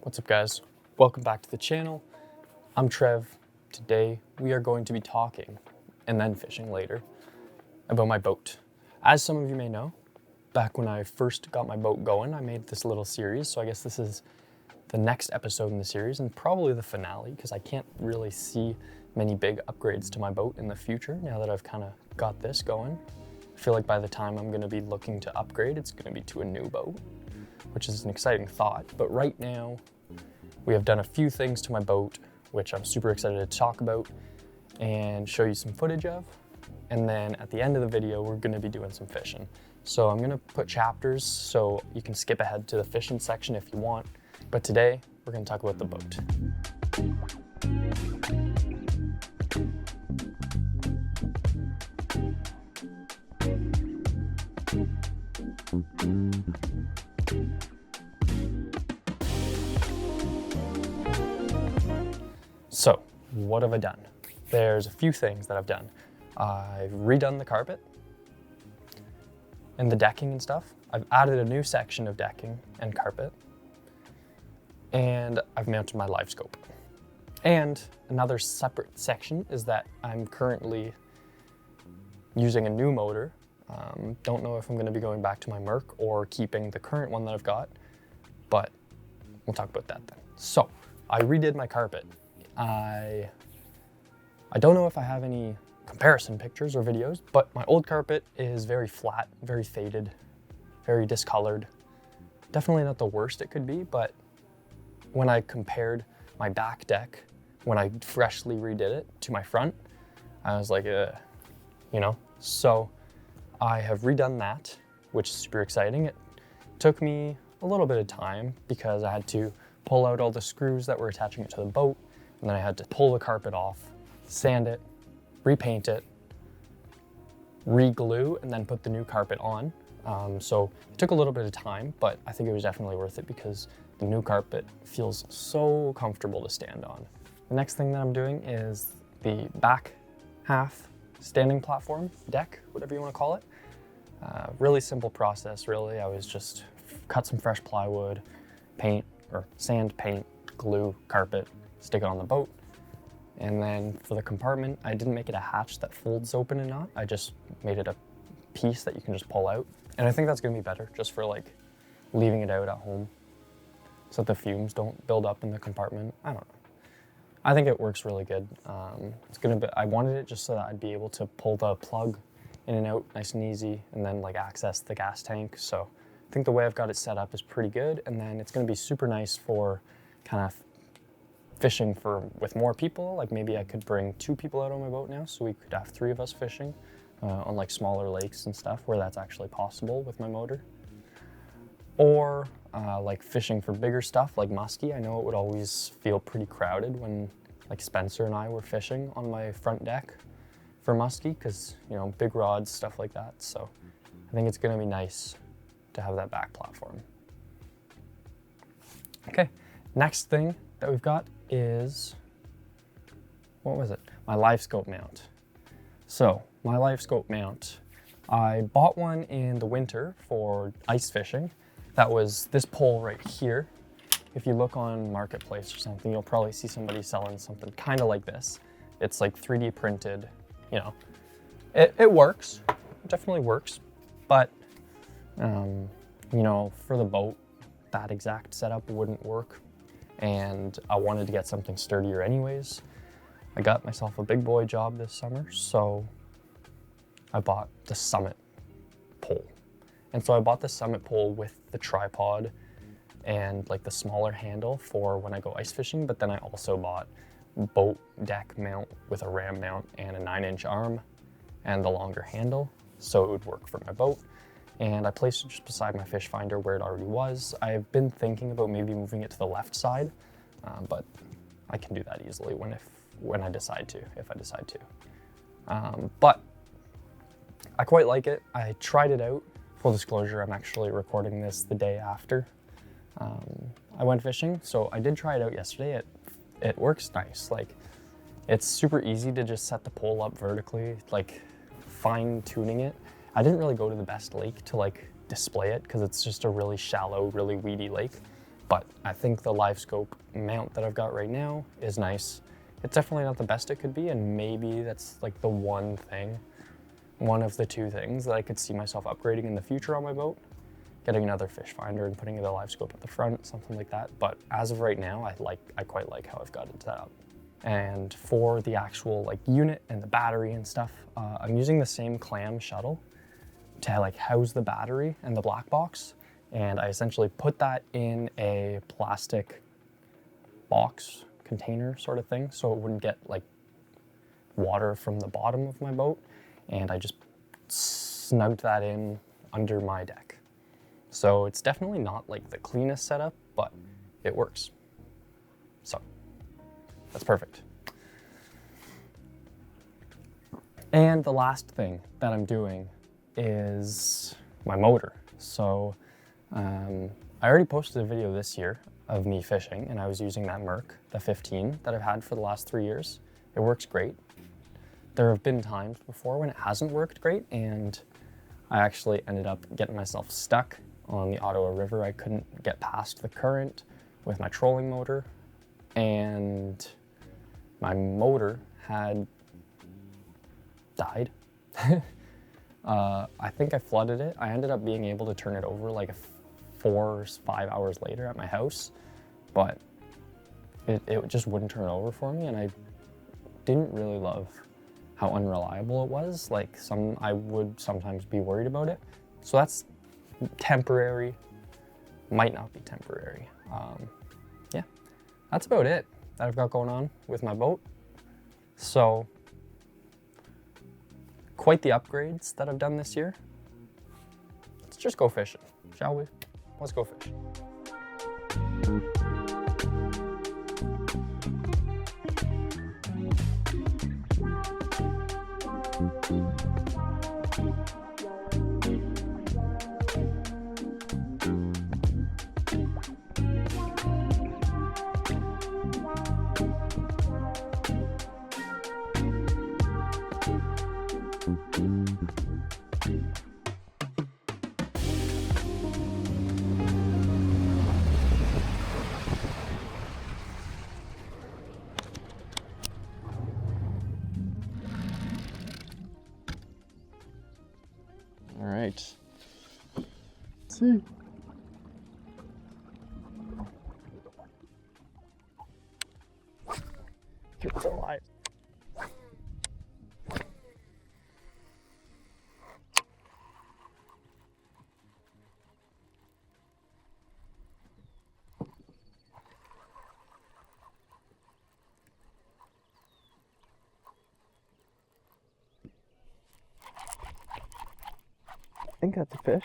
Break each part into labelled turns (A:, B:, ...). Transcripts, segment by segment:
A: What's up, guys? Welcome back to the channel. I'm Trev. Today we are going to be talking, and then fishing later, about my boat. As some of you may know, back when I first got my boat going, I made this little series, so I guess this is the next episode in the series and probably the finale, because I can't really see many big upgrades to my boat in the future now that I've kind of got this going. I feel like by the time I'm going to be looking to upgrade, it's going to be to a new boat, which is an exciting thought. But right now, we have done a few things to my boat, which I'm super excited to talk about and show you some footage of. And then at the end of the video, we're going to be doing some fishing. So I'm going to put chapters so you can skip ahead to the fishing section if you want. But today, we're going to talk about the boat. So, what have I done? There's a few things that I've done. I've redone the carpet and the decking and stuff. I've added a new section of decking and carpet. And I've mounted my Livescope. And another separate section is that I'm currently using a new motor. Don't know if I'm going to be going back to my Merc or keeping the current one that I've got, but we'll talk about that then. So, I redid my carpet. I don't know if I have any comparison pictures or videos, but my old carpet is very flat, very faded, very discolored. Definitely not the worst it could be, but when I compared my back deck, when I freshly redid it to my front, I was like, you know? So I have redone that, which is super exciting. It took me a little bit of time because I had to pull out all the screws that were attaching it to the boat, and then I had to pull the carpet off, sand it, repaint it, re-glue, and then put the new carpet on. So it took a little bit of time, but I think it was definitely worth it because the new carpet feels so comfortable to stand on. The next thing that I'm doing is the back half standing platform, deck, whatever you want to call it. Really simple process, really. I was just cut some fresh plywood, paint, or sand, paint, glue, carpet, stick it on the boat. And then for the compartment, I didn't make it a hatch that folds open and not. I just made it a piece that you can just pull out. And I think that's gonna be better just for like leaving it out at home so that the fumes don't build up in the compartment. I don't know. I think it works really good. I wanted it just so that I'd be able to pull the plug in and out nice and easy and then like access the gas tank. So I think the way I've got it set up is pretty good. And then it's gonna be super nice for kind of fishing with more people. Like maybe I could bring 2 people out on my boat now, so we could have 3 of us fishing on like smaller lakes and stuff where that's actually possible with my motor. Or like fishing for bigger stuff like muskie. I know it would always feel pretty crowded when like Spencer and I were fishing on my front deck for muskie because, you know, big rods, stuff like that. So I think it's gonna be nice to have that back platform. Okay, next thing that we've got is, what was it? My Livescope mount. So my Livescope mount, I bought one in the winter for ice fishing. That was this pole right here. If you look on Marketplace or something, you'll probably see somebody selling something kind of like this. It's like 3D printed, you know. It works, it definitely works, but you know, for the boat, that exact setup wouldn't work. And I wanted to get something sturdier anyways. I got myself a big boy job this summer, so I bought the Summit pole. And so I bought the Summit pole with the tripod and like the smaller handle for when I go ice fishing, but then I also bought boat deck mount with a ram mount and a 9-inch arm and the longer handle, so it would work for my boat. And I placed it just beside my fish finder where it already was. I've been thinking about maybe moving it to the left side, but I can do that easily when I decide to, if I decide to. But I quite like it. I tried it out. Full disclosure, I'm actually recording this the day after I went fishing, so I did try it out yesterday. It works nice. Like, it's super easy to just set the pole up vertically, like fine tuning it. I didn't really go to the best lake to like display it because it's just a really shallow, really weedy lake. But I think the Livescope mount that I've got right now is nice. It's definitely not the best it could be, and maybe that's like the one of the two things that I could see myself upgrading in the future on my boat. Getting another fish finder and putting the Livescope at the front, something like that. But as of right now, I quite like how I've got it set up. And for the actual like unit and the battery and stuff, I'm using the same clam shuttle to like house the battery and the black box. And I essentially put that in a plastic box container sort of thing, so it wouldn't get like water from the bottom of my boat. And I just snugged that in under my deck. So it's definitely not like the cleanest setup, but it works. So that's perfect. And the last thing that I'm doing is my motor. So I already posted a video this year of me fishing, and I was using that Merc, the 15 that I've had for the last 3 years. It works great. There have been times before when it hasn't worked great, and I actually ended up getting myself stuck on the Ottawa River. I couldn't get past the current with my trolling motor, and my motor had died. I think I flooded it. I ended up being able to turn it over like 4 or 5 hours later at my house, but it just wouldn't turn over for me, and I didn't really love how unreliable it was. Like I would sometimes be worried about it. So that's temporary, might not be temporary. Yeah, that's about it that I've got going on with my boat. So quite the upgrades that I've done this year. Let's just go fishing, shall we? Let's go fish. All right. Let's see. It's alive. I think that's a fish.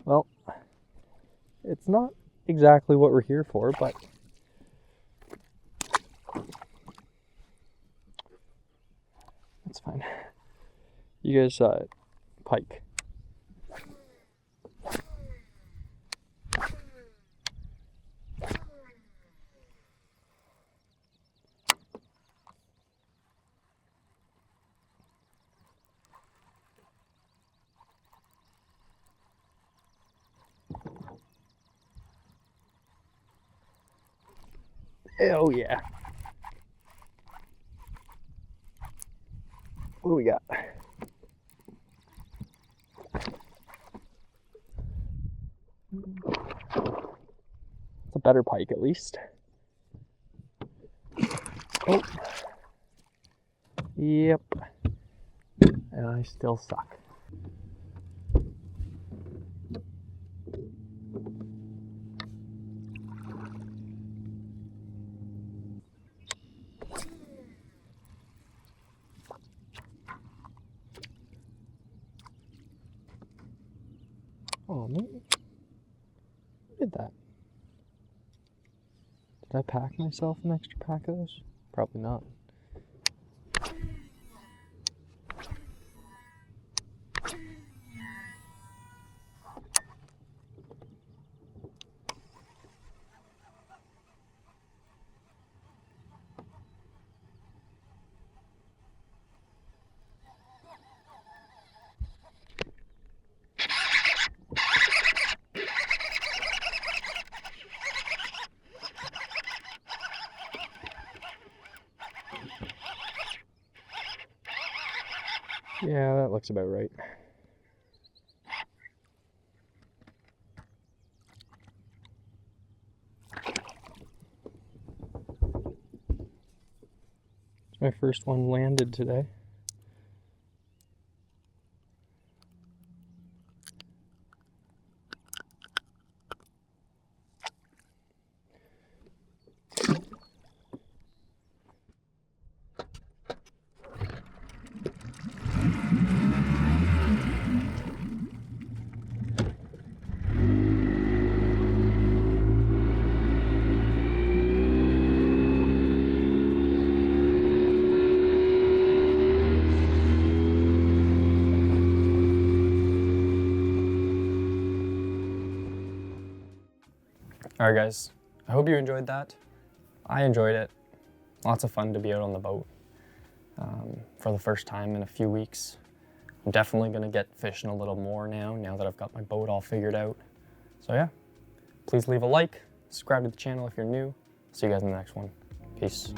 A: Well, it's not exactly what we're here for, but that's fine. You guys saw it. Pike. Oh yeah. What do we got? It's a better pike at least. Oh. Yep. And I still suck. Oh, man. Who did that? Did I pack myself an extra pack of those? Probably not. Yeah, that looks about right. My first one landed today. Alright guys, I hope you enjoyed that. I enjoyed it. Lots of fun to be out on the boat for the first time in a few weeks. I'm definitely going to get fishing a little more now that I've got my boat all figured out. So yeah, please leave a like, subscribe to the channel if you're new. See you guys in the next one. Peace.